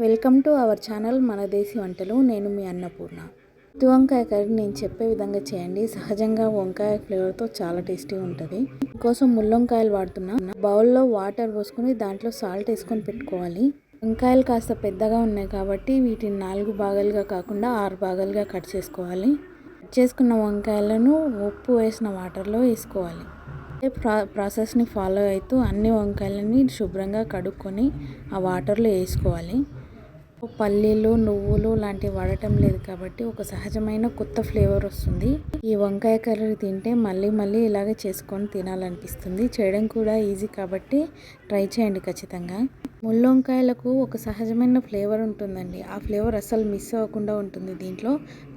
Welcome to our channel మన దేశీ వంటలు. నేను మీ అన్నపూర్ణ. గుత్తి వంకాయ కర్రీ నేను చెప్పే విధంగా చేయండి. సహజంగా వంకాయ ఫ్లేవర్తో చాలా టేస్టీగా ఉంటుంది. దీనికోసం ముల్లొంకాయలు వాడుతున్నా. బౌల్లో వాటర్ పోసుకొని దాంట్లో సాల్ట్ వేసుకొని పెట్టుకోవాలి. వంకాయలు కాస్త పెద్దగా ఉన్నాయి కాబట్టి వీటిని 4 భాగాలుగా కాకుండా 6 భాగాలుగా కట్ చేసుకోవాలి. కట్ చేసుకున్న వంకాయలను ఉప్పు వేసిన వాటర్లో వేసుకోవాలి. ప్రాసెస్ని ఫాలో అవుతూ అన్ని వంకాయలని శుభ్రంగా కడుక్కొని ఆ వాటర్లో వేసుకోవాలి. పల్లీలు, నువ్వులు లాంటివి వాడటం లేదు కాబట్టి ఒక సహజమైన కొత్త ఫ్లేవర్ వస్తుంది. ఈ వంకాయ కర్రీ తింటే మళ్ళీ మళ్ళీ ఇలాగే చేసుకొని తినాలనిపిస్తుంది. చేయడం కూడా ఈజీ కాబట్టి ట్రై చేయండి ఖచ్చితంగా. ముల్లొంకాయలకు ఒక సహజమైన ఫ్లేవర్ ఉంటుందండి. ఆ ఫ్లేవర్ అస్సలు మిస్ అవ్వకుండా ఉంటుంది. దీంట్లో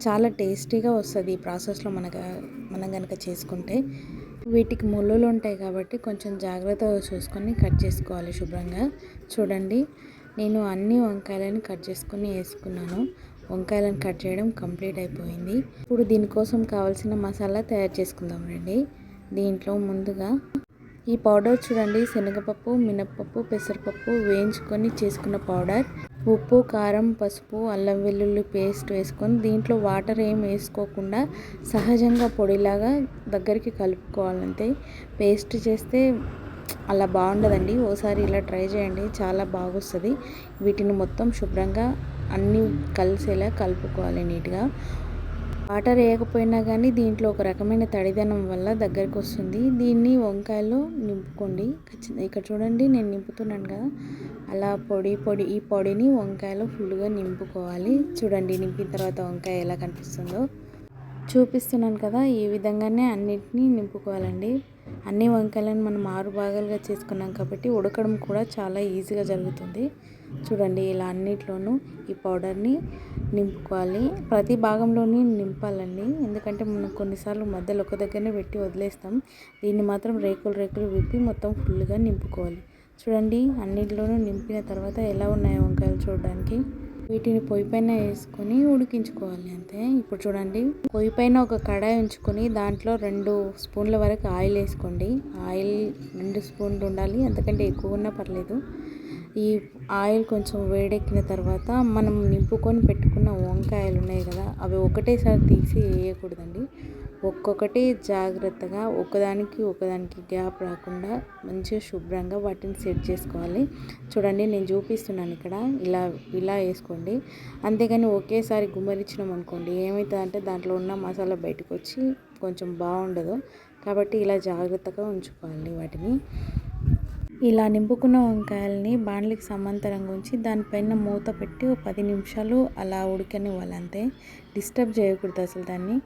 చాలా టేస్టీగా వస్తుంది ఈ ప్రాసెస్లో మనం కనుక చేసుకుంటే. వీటికి ముళ్ళులు ఉంటాయి కాబట్టి కొంచెం జాగ్రత్తగా చూసుకొని కట్ చేసుకోవాలి శుభ్రంగా. చూడండి, నేను అన్ని వంకాయలను కట్ చేసుకొని వేసుకున్నాను. వంకాయలను కట్ చేయడం కంప్లీట్ అయిపోయింది. ఇప్పుడు దీనికోసం కావాల్సిన మసాలా తయారు చేసుకుందాం రండి. దీంట్లో ముందుగా ఈ పౌడర్ చూడండి, శనగపప్పు, మినప్పప్పు, పెసరపప్పు వేయించుకొని చేసుకున్న పౌడర్. ఉప్పు, కారం, పసుపు, అల్లం వెల్లుల్లి పేస్ట్ వేసుకొని దీంట్లో వాటర్ ఏం వేసుకోకుండా సహజంగా పొడిలాగా దగ్గరికి కలుపుకోవాలంతే. పేస్ట్ చేస్తే అలా బాగుండదండి. ఓసారి ఇలా ట్రై చేయండి, చాలా బాగొస్తుంది. వీటిని మొత్తం శుభ్రంగా అన్నీ కలిసేలా కలుపుకోవాలి నీట్గా. వాటర్ వేయకపోయినా కానీ దీంట్లో ఒక రకమైన తడిదనం వల్ల దగ్గరికి వస్తుంది. దీన్ని వంకాయలో నింపుకోండి. ఇక్కడ చూడండి, నేను నింపుతున్నాను కదా, అలా ఈ పొడిని వంకాయలో ఫుల్గా నింపుకోవాలి. చూడండి, నింపిన తర్వాత వంకాయ ఎలా కనిపిస్తుందో చూపిస్తున్నాను కదా, ఈ విధంగానే అన్నిటినీ నింపుకోవాలండి. అన్ని వంకాయలను మనం 6 భాగాలుగా చేసుకున్నాం కాబట్టి ఉడకడం కూడా చాలా ఈజీగా జరుగుతుంది. చూడండి, ఇలా అన్నిట్లోనూ ఈ పౌడర్ని నింపుకోవాలి. ప్రతి భాగంలోని నింపాలండి, ఎందుకంటే మనం కొన్నిసార్లు మధ్యలో ఒక దగ్గరనే పెట్టి వదిలేస్తాం. దీన్ని మాత్రం రేకులు విప్పి మొత్తం ఫుల్గా నింపుకోవాలి. చూడండి, అన్నిట్లోనూ నింపిన తర్వాత ఎలా ఉన్నాయో వంకాయలు చూడడానికి. వీటిని పొయ్యి పైన వేసుకొని ఉడికించుకోవాలి అంతే. ఇప్పుడు చూడండి, పొయ్యి పైన ఒక కడాయి ఉంచుకొని దాంట్లో 2 స్పూన్ల వరకు ఆయిల్ వేసుకోండి. ఆయిల్ 2 స్పూన్లు ఉండాలి, అంతకంటే ఎక్కువ ఉన్నా పర్లేదు. ఈ ఆయిల్ కొంచెం వేడెక్కిన తర్వాత మనం నింపుకొని పెట్టుకున్న వంకాయలు ఉన్నాయి కదా, అవి ఒకటేసారి తీసి వేయకూడదండి. ఒక్కొక్కటి జాగ్రత్తగా ఒకదానికి గ్యాప్ రాకుండా మంచిగా శుభ్రంగా వాటిని సెట్ చేసుకోవాలి. చూడండి, నేను చూపిస్తున్నాను ఇక్కడ, ఇలా వేసుకోండి. అంతేగాని ఒకేసారి గుమ్మరించినాం అనుకోండి ఏమవుతుందంటే దాంట్లో ఉన్న మసాలా బయటకు వచ్చి కొంచెం బాగుండదు. కాబట్టి ఇలా జాగ్రత్తగా ఉంచుకోవాలి వాటిని. ఇలా నింపుకున్న వంకాయలని బాండ్లీకి సమాంతరంగా ఉంచి దానిపైన మూత పెట్టి 10 నిమిషాలు అలా ఉడకనివ్వాలి అంతే. డిస్టర్బ్ చేయకూడదు అసలు దాన్ని.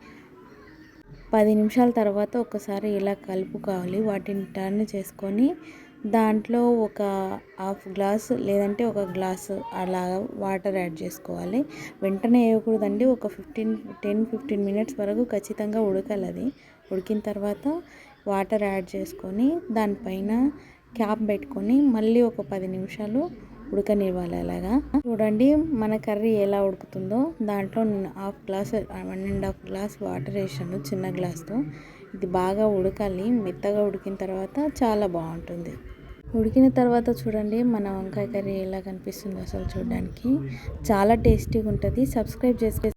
10 నిమిషాల తర్వాత ఒకసారి ఇలా కలుపుకోవాలి. వాటిని టర్న్ చేసుకొని దాంట్లో ఒక హాఫ్ గ్లాస్ లేదంటే 1 గ్లాసు అలా వాటర్ యాడ్ చేసుకోవాలి. వెంటనే వేయకూడదండి. ఒక 10-15 మినిట్స్ వరకు ఖచ్చితంగా ఉడకాలి. అది ఉడికిన తర్వాత వాటర్ యాడ్ చేసుకొని దానిపైన క్యాప్ పెట్టుకొని మళ్ళీ ఒక 10 నిమిషాలు ఉడకనివ్వాలి. అలాగా చూడండి, మన కర్రీ ఎలా ఉడుకుతుందో. దాంట్లో నేను 1.5 గ్లాస్ వాటర్ వేసాను చిన్న గ్లాస్తో. ఇది బాగా ఉడకాలి. మెత్తగా ఉడికిన తర్వాత చాలా బాగుంటుంది. ఉడికిన తర్వాత చూడండి మన వంకాయ కర్రీ ఎలా కనిపిస్తుందో అసలు చూడడానికి చాలా టేస్టీగా ఉంటుంది. సబ్స్క్రైబ్ చేసుకోండి.